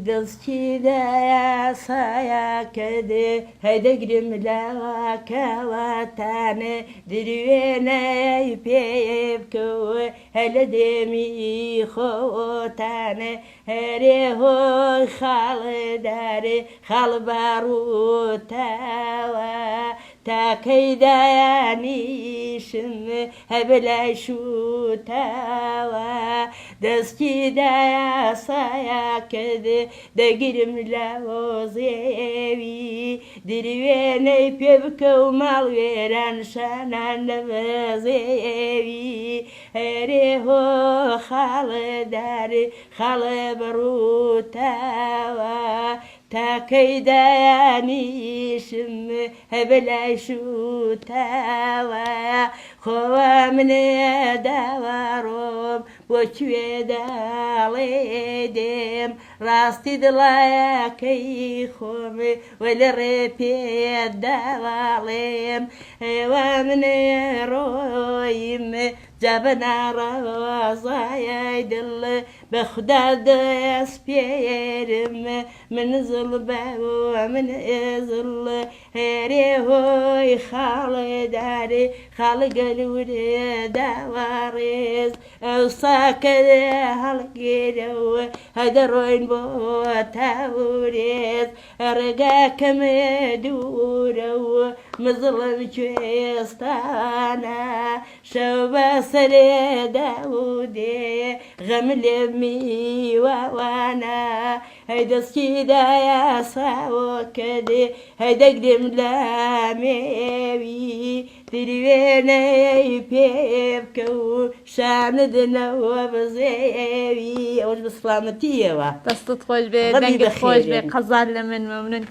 دەستکی دەیاسایە کە دێ هەدەگرم لاوەکەواتانە دروێنەی پێ بکەوە هە لە دێمی خۆتانە هەرێ هۆی خاڵدارێ خاڵباڕووتاوە تاکەی دایانیشم هەبلای شوتاوە دەستی دایاسایە کە دەگیرم لە وەزێوی دروێنەی پێ بکە و ماڵ وێران شانان لە بەزێوی هەرێ هۆ خاڵدارێ خاڵە بەڕووتاوە تاکەی دایانیشم هەبلای شوتاوە خۆوە منێ داوەڕۆم بۆ کوێ داڵێ دێم ڕاستی دڵایەکەی خۆم وە لە ڕێ پێداواڵێم ئێوە منێ ڕۆیم جا بە ناڕەوازای دڵ بە خودا دەست پێرم من زڵ بەوە من ئێزڵ هێرێ هۆی خاڵێدارێ خاڵ گەلورێ داوەڕێز ئەو ساکە هەڵگیرەوە هەدەڕۆین بۆ تاورێز ڕێگاکەمێ دوورەوە مزڵم کوێستانە شەو بە سەرێدا و دێ غەم لێ میوەوانە هەی دەستی دایاساوە کە دێ هەی دەگرم لە مێوی دروێنەی پێ بکە و شاندنەوە بزێوی ئەوەش بە سڵامەتیەوە دەستت خۆش بێ دەنگت خۆش بێ قەزار لە من مەمنون